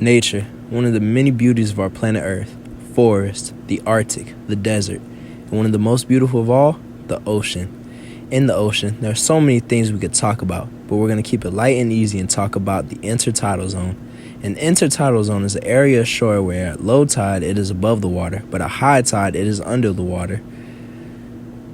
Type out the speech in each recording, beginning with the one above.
Nature, one of the many beauties of our planet Earth. Forest, the Arctic, the desert, and one of the most beautiful of all, the ocean. In the ocean, there are so many things we could talk about, but we're going to keep it light and easy and talk about the intertidal zone. An intertidal zone is an area of shore where at low tide it is above the water, but at high tide it is under the water.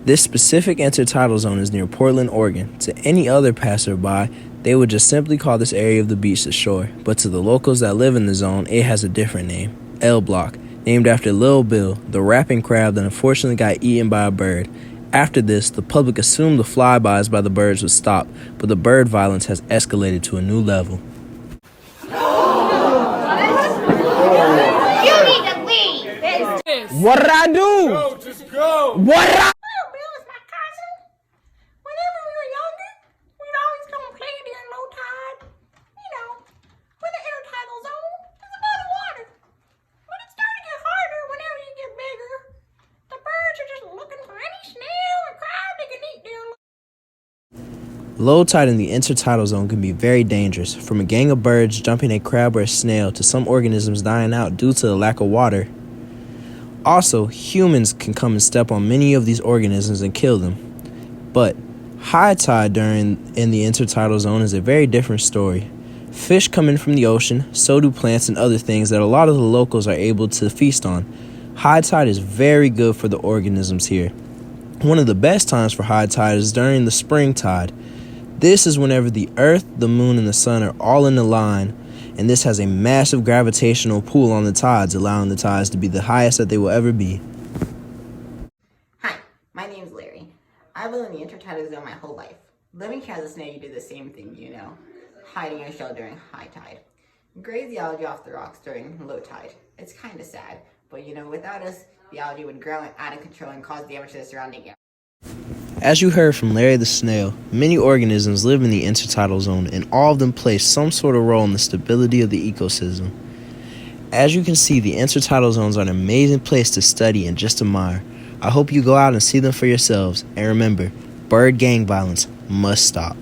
This specific intertidal zone is near Portland, Oregon. To any other passerby, they would just simply call this area of the beach the shore, but to the locals that live in the zone, it has a different name, L Block, named after Lil Bill, the rapping crab that unfortunately got eaten by a bird. After this, the public assumed the flybys by the birds would stop, but the bird violence has escalated to a new level. You need to leave. What did I do? Go, just go. What did I Bill is my cousin. Whenever we were younger, we'd always come play during low tide. You know, when the intertidal zone is above the water. But it's starting to get harder whenever you get bigger. The birds are just looking for any snail or crab they can eat down. Low tide in the intertidal zone can be very dangerous, from a gang of birds jumping a crab or a snail to some organisms dying out due to the lack of water. Also, humans can come and step on many of these organisms and kill them. But high tide in the intertidal zone is a very different story. Fish come in from the ocean, so do plants and other things that a lot of the locals are able to feast on. High tide is very good for the organisms here. One of the best times for high tide is during the spring tide. This is whenever the earth, the moon, and the sun are all in a line, and this has a massive gravitational pull on the tides, allowing the tides to be the highest that they will ever be. Hi, my name's Larry. I've lived in the intertidal zone my whole life. Living here as a snail, you do the same thing, you know, hiding in a shell during high tide. Graze the algae off the rocks during low tide. It's kind of sad, but you know, without us, the algae would grow out of control and cause damage to the surrounding area. As you heard from Larry the snail, many organisms live in the intertidal zone, and all of them play some sort of role in the stability of the ecosystem. As you can see, the intertidal zones are an amazing place to study and just admire. I hope you go out and see them for yourselves, and remember, bird gang violence must stop.